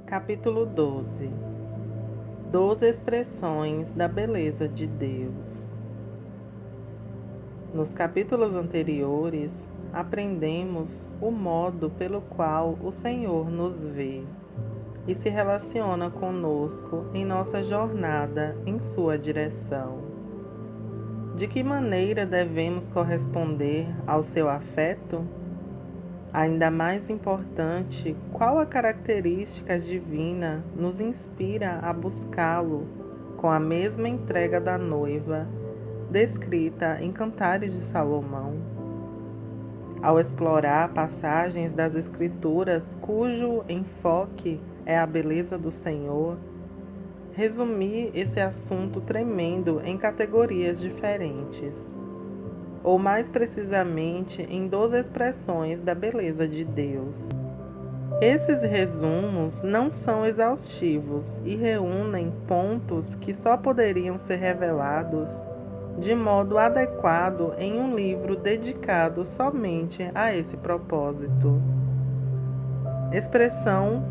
Capítulo 12. 12 expressões da beleza de Deus. Nos capítulos anteriores, aprendemos o modo pelo qual o Senhor nos vê e se relaciona conosco em nossa jornada em sua direção. De que maneira devemos corresponder ao seu afeto? Ainda mais importante, qual a característica divina nos inspira a buscá-lo com a mesma entrega da noiva, descrita em Cantares de Salomão? Ao explorar passagens das Escrituras cujo enfoque é a beleza do Senhor, resumi esse assunto tremendo em categorias diferentes, ou mais precisamente em 12 expressões da beleza de Deus. Esses resumos não são exaustivos e reúnem pontos que só poderiam ser revelados de modo adequado em um livro dedicado somente a esse propósito. Expressão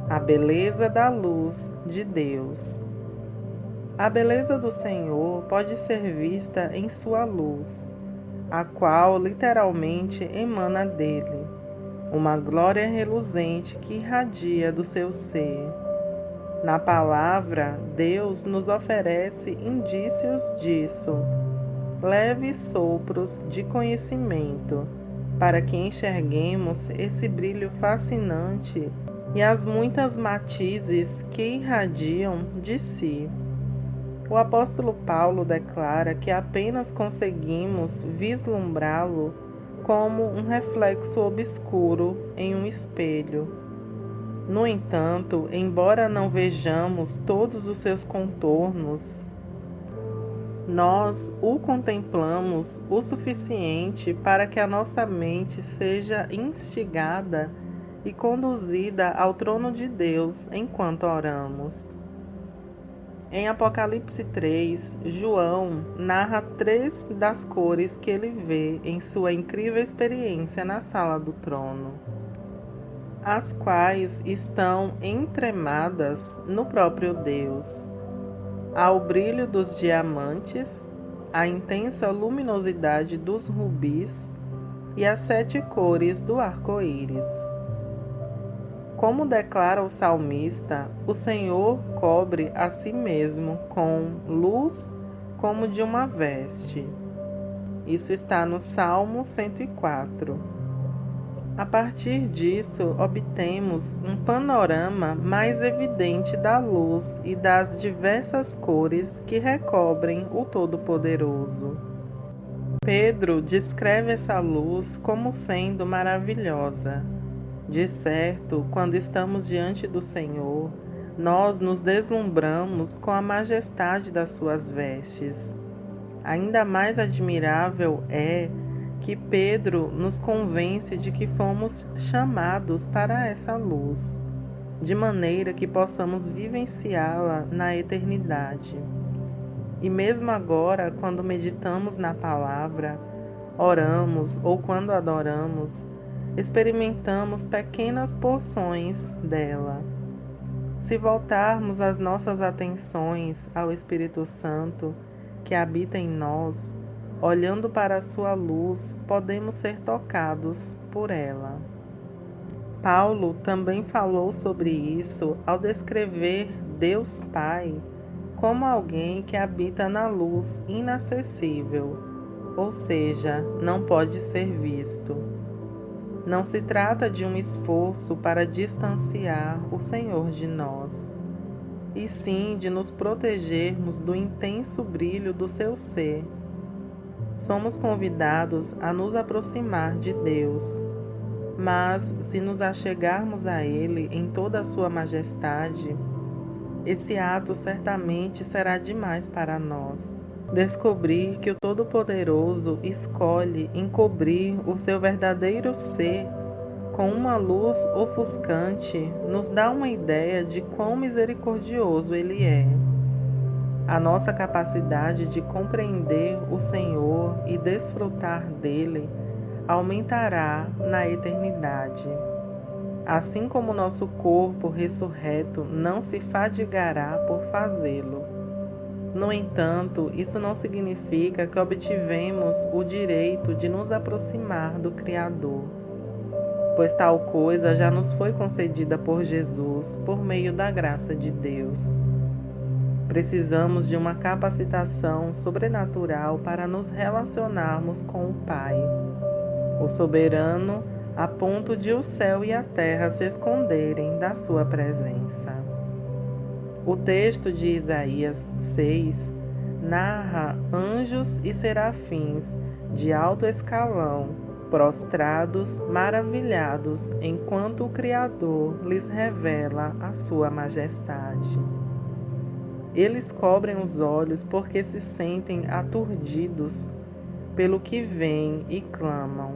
1. A beleza da luz de Deus. A beleza do Senhor pode ser vista em sua luz, a qual literalmente emana dele, uma glória reluzente que irradia do seu ser. Na palavra, Deus nos oferece indícios disso, leves sopros de conhecimento, para que enxerguemos esse brilho fascinante e as muitas matizes que irradiam de si. O apóstolo Paulo declara que apenas conseguimos vislumbrá-lo como um reflexo obscuro em um espelho. No entanto, embora não vejamos todos os seus contornos, nós o contemplamos o suficiente para que a nossa mente seja instigada e conduzida ao trono de Deus enquanto oramos. Em Apocalipse 3, João narra 3 das cores que ele vê em sua incrível experiência na sala do trono, as quais estão entremadas no próprio Deus. Há o brilho dos diamantes, a intensa luminosidade dos rubis e as 7 cores do arco-íris. Como declara o salmista, o Senhor cobre a si mesmo com luz como de uma veste. Isso está no Salmo 104. A partir disso, obtemos um panorama mais evidente da luz e das diversas cores que recobrem o Todo-Poderoso. Pedro descreve essa luz como sendo maravilhosa. De certo, quando estamos diante do Senhor, nós nos deslumbramos com a majestade das suas vestes. Ainda mais admirável é que Pedro nos convence de que fomos chamados para essa luz, de maneira que possamos vivenciá-la na eternidade. E mesmo agora, quando meditamos na palavra, oramos ou quando adoramos, experimentamos pequenas porções dela. Se voltarmos as nossas atenções ao Espírito Santo que habita em nós, olhando para a sua luz, podemos ser tocados por ela. Paulo também falou sobre isso ao descrever Deus Pai como alguém que habita na luz inacessível, ou seja, não pode ser visto. Não se trata de um esforço para distanciar o Senhor de nós, e sim de nos protegermos do intenso brilho do seu ser. Somos convidados a nos aproximar de Deus, mas se nos achegarmos a Ele em toda a sua majestade, esse ato certamente será demais para nós. Descobrir que o Todo-Poderoso escolhe encobrir o seu verdadeiro ser com uma luz ofuscante nos dá uma ideia de quão misericordioso Ele é. A nossa capacidade de compreender o Senhor e desfrutar dele aumentará na eternidade. assim como nosso corpo ressurreto não se fadigará por fazê-lo. No entanto, isso não significa que obtivemos o direito de nos aproximar do Criador, pois tal coisa já nos foi concedida por Jesus por meio da graça de Deus. Precisamos de uma capacitação sobrenatural para nos relacionarmos com o Pai, o soberano, a ponto de o céu e a terra se esconderem da sua presença. O texto de Isaías 6 narra anjos e serafins de alto escalão, prostrados, maravilhados, enquanto o Criador lhes revela a sua majestade. Eles cobrem os olhos porque se sentem aturdidos pelo que veem e clamam: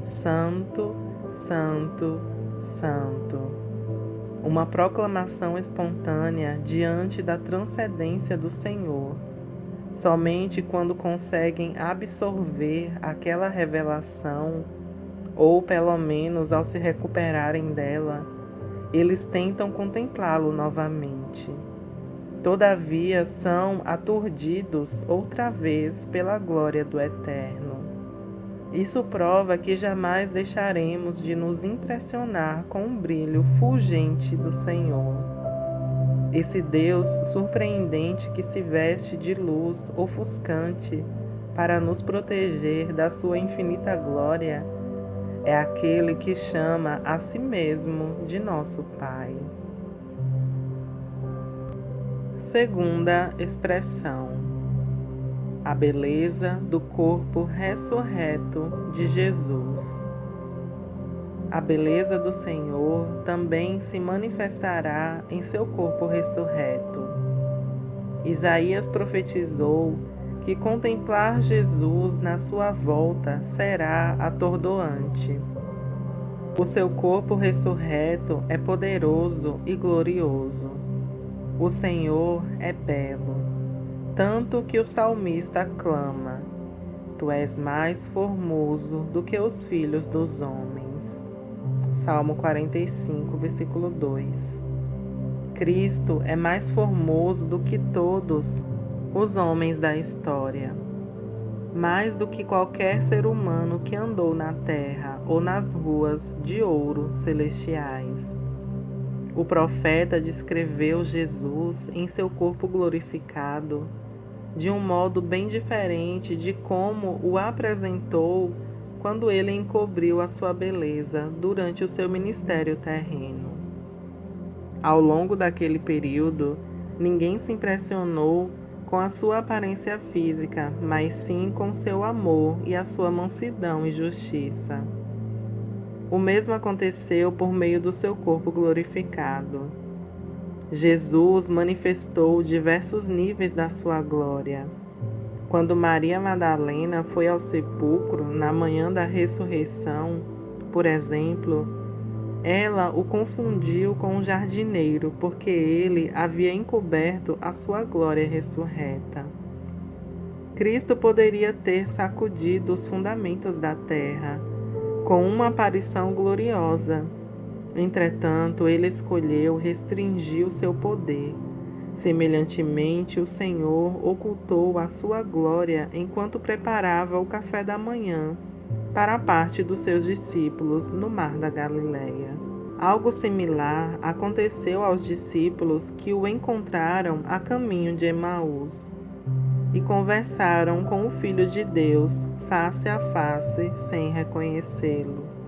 Santo, Santo, Santo. Uma proclamação espontânea diante da transcendência do Senhor. Somente quando conseguem absorver aquela revelação, ou pelo menos ao se recuperarem dela, eles tentam contemplá-lo novamente. Todavia são aturdidos outra vez pela glória do Eterno. Isso prova que jamais deixaremos de nos impressionar com o brilho fulgente do Senhor. Esse Deus surpreendente que se veste de luz ofuscante para nos proteger da sua infinita glória é aquele que chama a si mesmo de nosso Pai. Segunda expressão: a beleza do corpo ressurreto de Jesus. A beleza do Senhor também se manifestará em seu corpo ressurreto. Isaías profetizou que contemplar Jesus na sua volta será atordoante. O seu corpo ressurreto é poderoso e glorioso. O Senhor é belo, tanto que o salmista clama: Tu és mais formoso do que os filhos dos homens. Salmo 45, versículo 2. Cristo é mais formoso do que todos os homens da história, mais do que qualquer ser humano que andou na terra ou nas ruas de ouro celestiais. O profeta descreveu Jesus em seu corpo glorificado de um modo bem diferente de como o apresentou quando ele encobriu a sua beleza durante o seu ministério terreno. Ao longo daquele período, ninguém se impressionou com a sua aparência física, mas sim com seu amor e a sua mansidão e justiça. O mesmo aconteceu por meio do seu corpo glorificado. Jesus manifestou diversos níveis da sua glória. Quando Maria Madalena foi ao sepulcro na manhã da ressurreição, por exemplo, ela o confundiu com um jardineiro, porque ele havia encoberto a sua glória ressurreta. Cristo poderia ter sacudido os fundamentos da terra com uma aparição gloriosa. Entretanto, ele escolheu restringir o seu poder. Semelhantemente, o Senhor ocultou a sua glória enquanto preparava o café da manhã para a parte dos seus discípulos no mar da Galileia. Algo similar aconteceu aos discípulos que o encontraram a caminho de Emaús e conversaram com o Filho de Deus face a face, sem reconhecê-lo.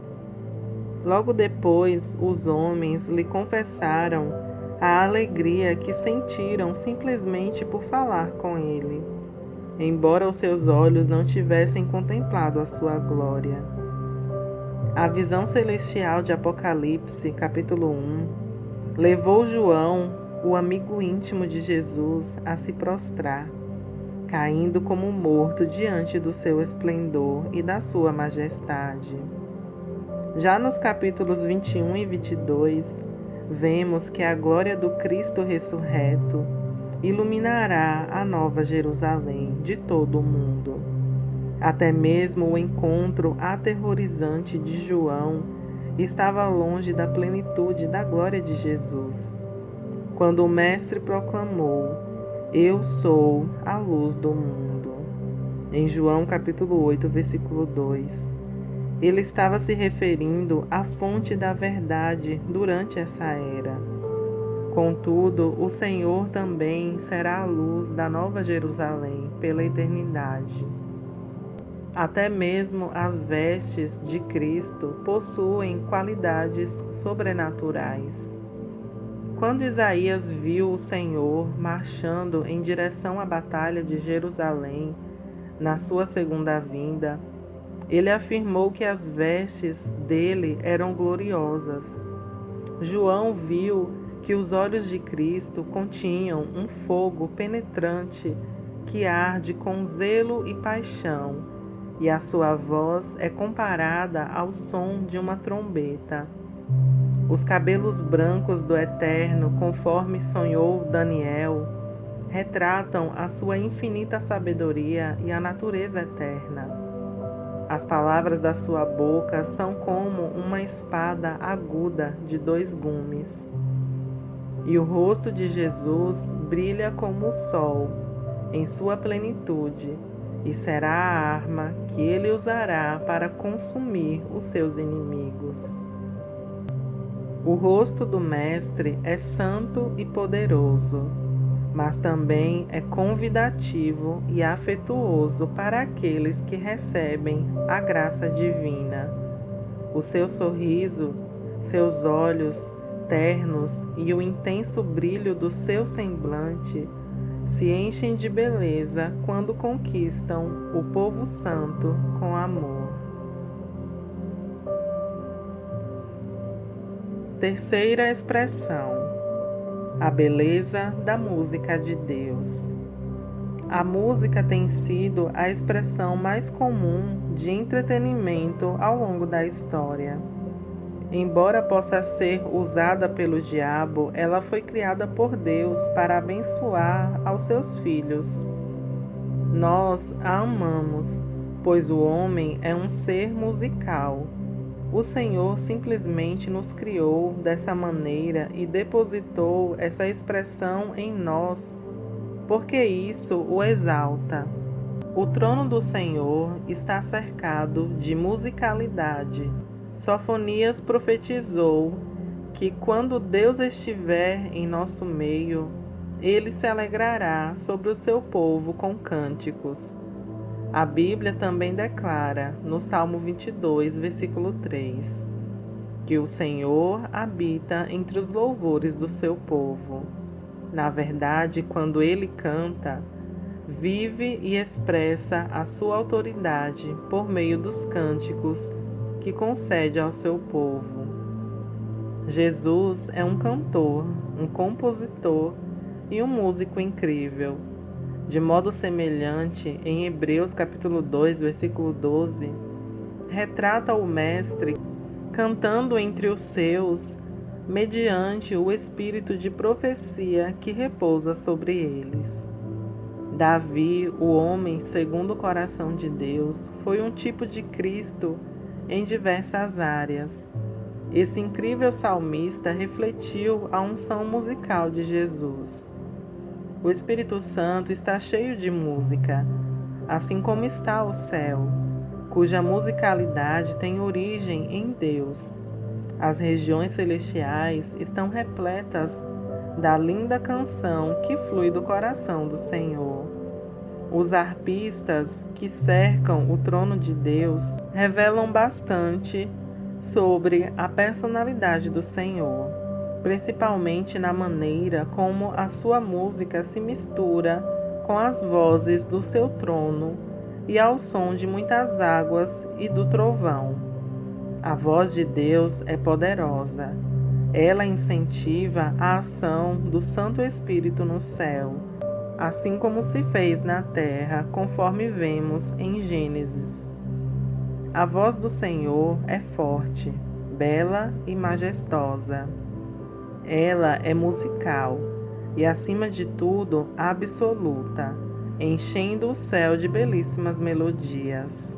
Logo depois, os homens lhe confessaram a alegria que sentiram simplesmente por falar com ele, embora os seus olhos não tivessem contemplado a sua glória. A visão celestial de Apocalipse, capítulo 1, levou João, o amigo íntimo de Jesus, a se prostrar, caindo como morto diante do seu esplendor e da sua majestade. Já nos capítulos 21 e 22, vemos que a glória do Cristo ressurreto iluminará a nova Jerusalém de todo o mundo. Até mesmo o encontro aterrorizante de João estava longe da plenitude da glória de Jesus. Quando o Mestre proclamou: "Eu sou a luz do mundo", em João capítulo 8, versículo 2, ele estava se referindo à fonte da verdade durante essa era. Contudo, o Senhor também será a luz da Nova Jerusalém pela eternidade. Até mesmo as vestes de Cristo possuem qualidades sobrenaturais. Quando Isaías viu o Senhor marchando em direção à batalha de Jerusalém, na sua segunda vinda, ele afirmou que as vestes dele eram gloriosas. João viu que os olhos de Cristo continham um fogo penetrante que arde com zelo e paixão, e a sua voz é comparada ao som de uma trombeta. Os cabelos brancos do Eterno, conforme sonhou Daniel, retratam a sua infinita sabedoria e a natureza eterna. As palavras da sua boca são como uma espada aguda de 2 gumes. E o rosto de Jesus brilha como o sol, em sua plenitude, e será a arma que ele usará para consumir os seus inimigos. O rosto do Mestre é santo e poderoso, mas também é convidativo e afetuoso para aqueles que recebem a graça divina. O seu sorriso, seus olhos ternos e o intenso brilho do seu semblante se enchem de beleza quando conquistam o povo santo com amor. Terceira expressão: a beleza da música de Deus. A música tem sido a expressão mais comum de entretenimento ao longo da história. Embora possa ser usada pelo diabo, ela foi criada por Deus para abençoar aos seus filhos. Nós a amamos, pois o homem é um ser musical. O Senhor simplesmente nos criou dessa maneira e depositou essa expressão em nós, porque isso o exalta. O trono do Senhor está cercado de musicalidade. Sofonias profetizou que quando Deus estiver em nosso meio, ele se alegrará sobre o seu povo com cânticos. A Bíblia também declara, no Salmo 22, versículo 3, que o Senhor habita entre os louvores do seu povo. Na verdade, quando ele canta, vive e expressa a sua autoridade por meio dos cânticos que concede ao seu povo. Jesus é um cantor, um compositor e um músico incrível. De modo semelhante, em Hebreus capítulo 2, versículo 12, retrata o Mestre cantando entre os seus, mediante o espírito de profecia que repousa sobre eles. Davi, o homem segundo o coração de Deus, foi um tipo de Cristo em diversas áreas. Esse incrível salmista refletiu a unção musical de Jesus. O Espírito Santo está cheio de música, assim como está o céu, cuja musicalidade tem origem em Deus. As regiões celestiais estão repletas da linda canção que flui do coração do Senhor. Os arpistas que cercam o trono de Deus revelam bastante sobre a personalidade do Senhor, principalmente na maneira como a sua música se mistura com as vozes do seu trono e ao som de muitas águas e do trovão. A voz de Deus é poderosa. Ela incentiva a ação do Santo Espírito no céu, assim como se fez na terra, conforme vemos em Gênesis. A voz do Senhor é forte, bela e majestosa. Ela é musical e, acima de tudo, absoluta, enchendo o céu de belíssimas melodias.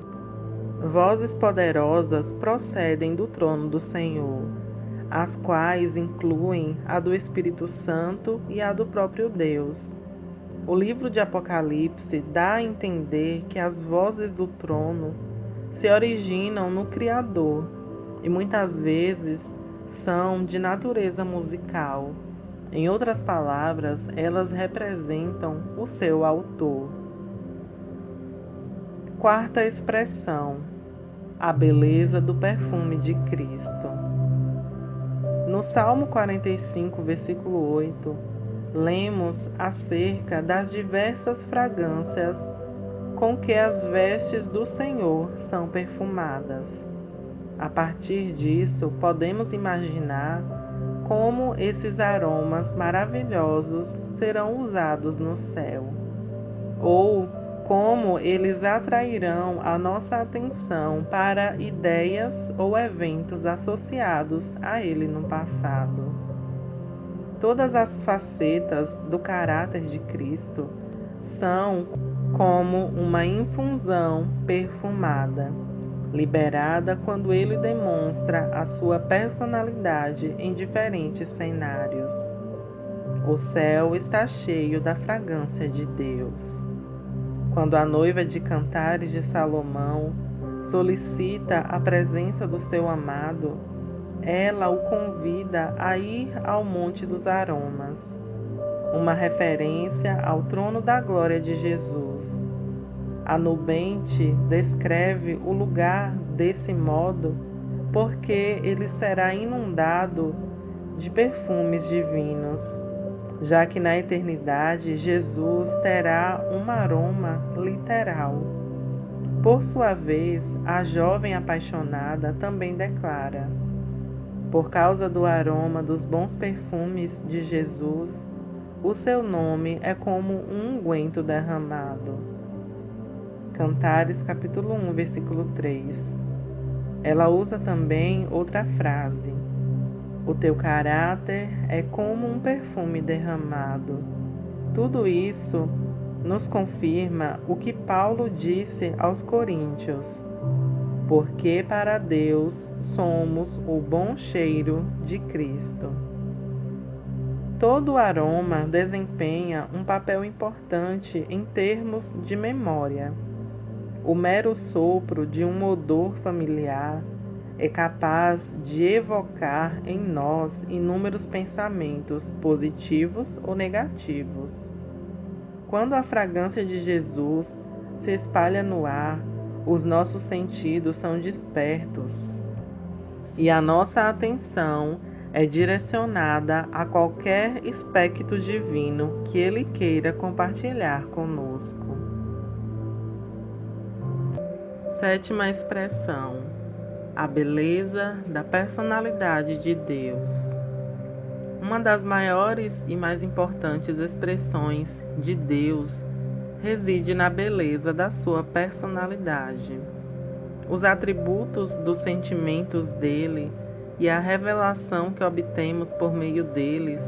Vozes poderosas procedem do trono do Senhor, as quais incluem a do Espírito Santo e a do próprio Deus. O livro de Apocalipse dá a entender que as vozes do trono se originam no Criador e muitas vezes são de natureza musical. Em outras palavras, elas representam o seu autor. Quarta expressão: a beleza do perfume de Cristo. No Salmo 45, versículo 8, lemos acerca das diversas fragrâncias com que as vestes do Senhor são perfumadas. A partir disso, podemos imaginar como esses aromas maravilhosos serão usados no céu, ou como eles atrairão a nossa atenção para ideias ou eventos associados a ele no passado. Todas as facetas do caráter de Cristo são como uma infusão perfumada, liberada quando ele demonstra a sua personalidade em diferentes cenários. O céu está cheio da fragrância de Deus. Quando a noiva de Cantares de Salomão solicita a presença do seu amado, ela o convida a ir ao Monte dos Aromas, uma referência ao trono da glória de Jesus. A nubente descreve o lugar desse modo porque ele será inundado de perfumes divinos, já que na eternidade Jesus terá um aroma literal. Por sua vez, a jovem apaixonada também declara: por causa do aroma dos bons perfumes de Jesus, o seu nome é como um unguento derramado. Cantares capítulo 1, versículo 3. Ela usa também outra frase: o teu caráter é como um perfume derramado. Tudo isso nos confirma o que Paulo disse aos Coríntios: porque para Deus somos o bom cheiro de Cristo. Todo aroma desempenha um papel importante em termos de memória. O mero sopro de um odor familiar é capaz de evocar em nós inúmeros pensamentos positivos ou negativos. Quando a fragrância de Jesus se espalha no ar, os nossos sentidos são despertos e a nossa atenção é direcionada a qualquer aspecto divino que Ele queira compartilhar conosco. Sétima expressão: a beleza da personalidade de Deus. Uma das maiores e mais importantes expressões de Deus reside na beleza da sua personalidade. Os atributos dos sentimentos dele e a revelação que obtemos por meio deles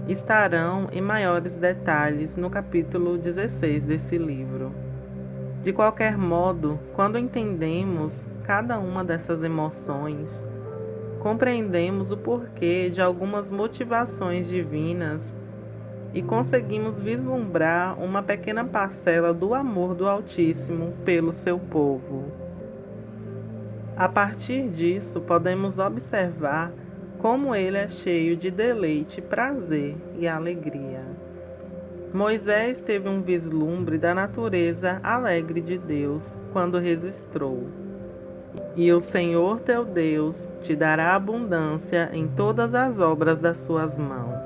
estarão em maiores detalhes no capítulo 16 desse livro. De qualquer modo, quando entendemos cada uma dessas emoções, compreendemos o porquê de algumas motivações divinas e conseguimos vislumbrar uma pequena parcela do amor do Altíssimo pelo seu povo. A partir disso, podemos observar como ele é cheio de deleite, prazer e alegria. Moisés teve um vislumbre da natureza alegre de Deus quando registrou: e o Senhor teu Deus te dará abundância em todas as obras das suas mãos,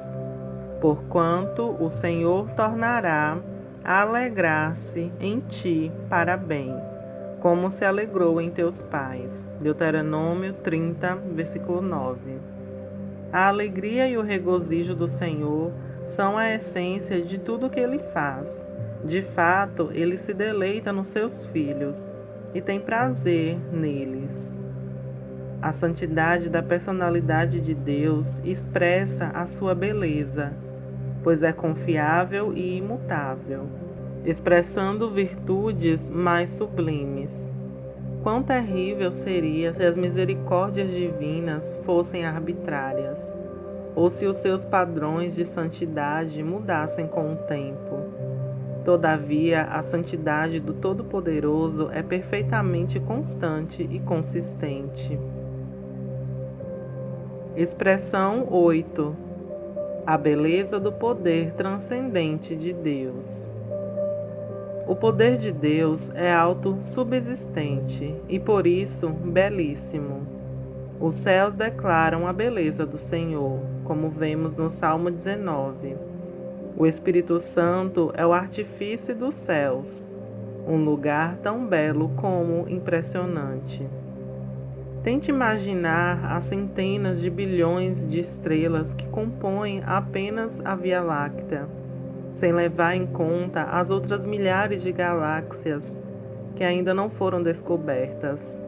porquanto o Senhor tornará a alegrar-se em ti para bem, como se alegrou em teus pais. Deuteronômio 30, versículo 9. A alegria e o regozijo do Senhor são a essência de tudo que Ele faz. De fato, Ele se deleita nos seus filhos e tem prazer neles. A santidade da personalidade de Deus expressa a sua beleza, pois é confiável e imutável, expressando virtudes mais sublimes. Quão terrível seria se as misericórdias divinas fossem arbitrárias, ou se os seus padrões de santidade mudassem com o tempo. Todavia, a santidade do Todo-Poderoso é perfeitamente constante e consistente. Expressão 8. A beleza do poder transcendente de Deus. O poder de Deus é autossubsistente e, por isso, belíssimo. Os céus declaram a beleza do Senhor, como vemos no Salmo 19. O Espírito Santo é o artifício dos céus, um lugar tão belo como impressionante. Tente imaginar as centenas de bilhões de estrelas que compõem apenas a Via Láctea, sem levar em conta as outras milhares de galáxias que ainda não foram descobertas.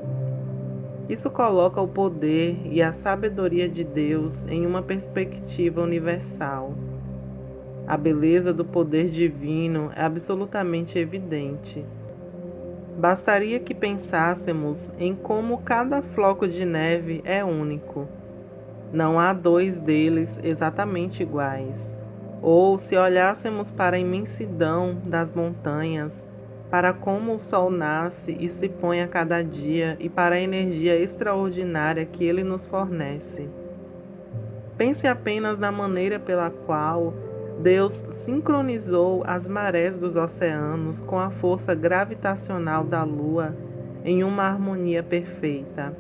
Isso coloca o poder e a sabedoria de Deus em uma perspectiva universal. A beleza do poder divino é absolutamente evidente. Bastaria que pensássemos em como cada floco de neve é único. Não há dois deles exatamente iguais. Ou se olhássemos para a imensidão das montanhas, para como o sol nasce e se põe a cada dia e para a energia extraordinária que ele nos fornece. Pense apenas na maneira pela qual Deus sincronizou as marés dos oceanos com a força gravitacional da Lua em uma harmonia perfeita,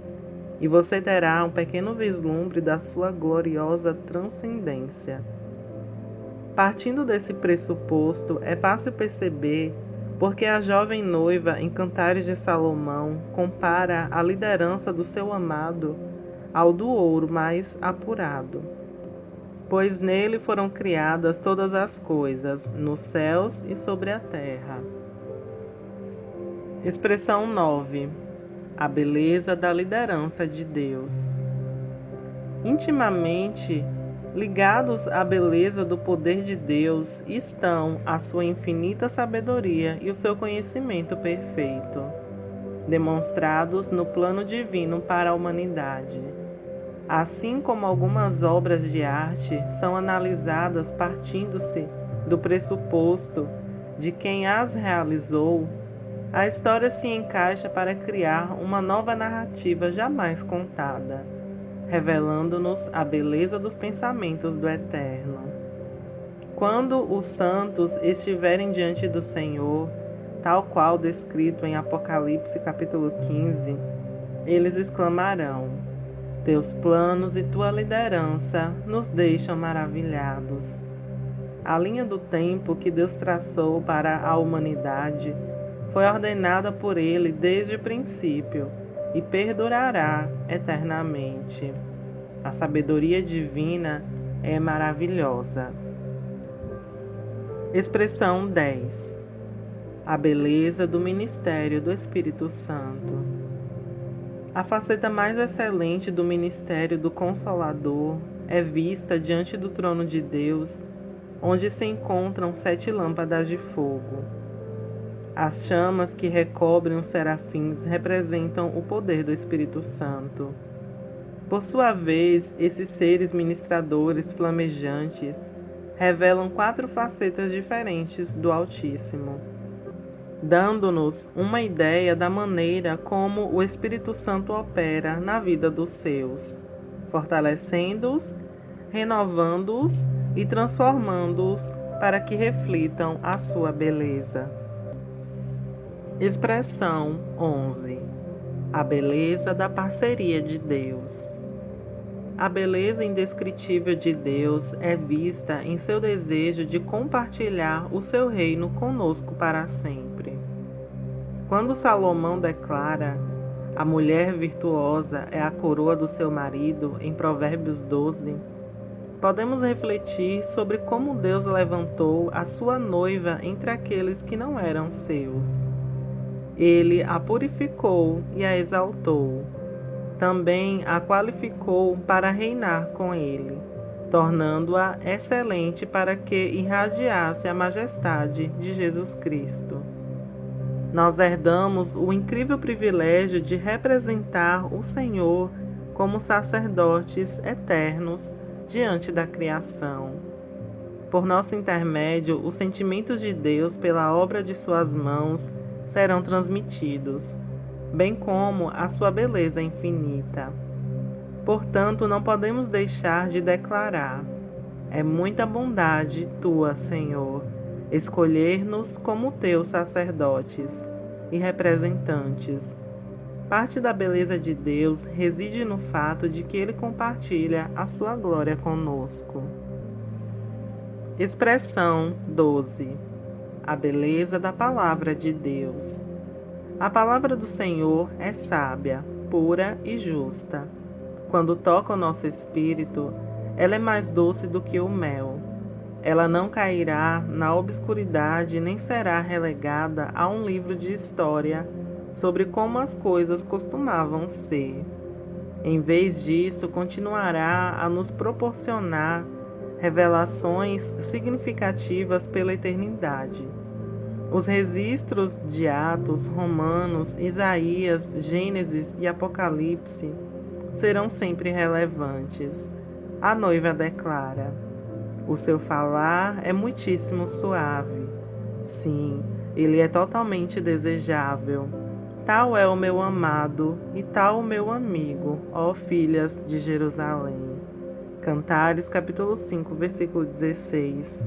e você terá um pequeno vislumbre da sua gloriosa transcendência. Partindo desse pressuposto, é fácil perceber porque a jovem noiva em Cantares de Salomão compara a liderança do seu amado ao do ouro mais apurado. Pois nele foram criadas todas as coisas, nos céus e sobre a terra. Expressão 9. A beleza da liderança de Deus. Intimamente ligados à beleza do poder de Deus estão a sua infinita sabedoria e o seu conhecimento perfeito, demonstrados no plano divino para a humanidade. Assim como algumas obras de arte são analisadas partindo-se do pressuposto de quem as realizou, a história se encaixa para criar uma nova narrativa jamais contada, revelando-nos a beleza dos pensamentos do Eterno. Quando os santos estiverem diante do Senhor, tal qual descrito em Apocalipse capítulo 15, eles exclamarão: Teus planos e tua liderança nos deixam maravilhados. A linha do tempo que Deus traçou para a humanidade foi ordenada por Ele desde o princípio e perdurará eternamente. A sabedoria divina é maravilhosa. Expressão 10. A beleza do ministério do Espírito Santo. A faceta mais excelente do ministério do Consolador é vista diante do trono de Deus, onde se encontram 7 lâmpadas de fogo. As chamas que recobrem os serafins representam o poder do Espírito Santo. Por sua vez, esses seres ministradores flamejantes revelam 4 facetas diferentes do Altíssimo, dando-nos uma ideia da maneira como o Espírito Santo opera na vida dos seus, fortalecendo-os, renovando-os e transformando-os para que reflitam a sua beleza. Expressão 11. A beleza da parceria de Deus. A beleza indescritível de Deus é vista em seu desejo de compartilhar o seu reino conosco para sempre. Quando Salomão declara: a mulher virtuosa é a coroa do seu marido, em Provérbios 12, podemos refletir sobre como Deus levantou a sua noiva entre aqueles que não eram seus. Ele a purificou e a exaltou. Também a qualificou para reinar com ele, tornando-a excelente para que irradiasse a majestade de Jesus Cristo. nós herdamos o incrível privilégio de representar o Senhor como sacerdotes eternos diante da criação. Por nosso intermédio, os sentimentos de Deus pela obra de suas mãos serão transmitidos, bem como a sua beleza infinita. Portanto, não podemos deixar de declarar: é muita bondade tua, Senhor, escolher-nos como teus sacerdotes e representantes. Parte da beleza de Deus reside no fato de que Ele compartilha a sua glória conosco. Expressão 12. A beleza da palavra de Deus. A palavra do Senhor é sábia, pura e justa. Quando toca o nosso espírito, ela é mais doce do que o mel. Ela não cairá na obscuridade nem será relegada a um livro de história sobre como as coisas costumavam ser. Em vez disso, continuará a nos proporcionar revelações significativas pela eternidade. Os registros de Atos, Romanos, Isaías, Gênesis e Apocalipse serão sempre relevantes. A noiva declara: o seu falar é muitíssimo suave. Sim, ele é totalmente desejável. Tal é o meu amado e tal o meu amigo, ó filhas de Jerusalém. Cantares, capítulo 5, versículo 16.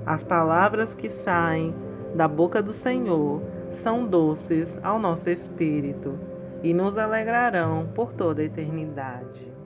As palavras que saem da boca do Senhor são doces ao nosso espírito e nos alegrarão por toda a eternidade.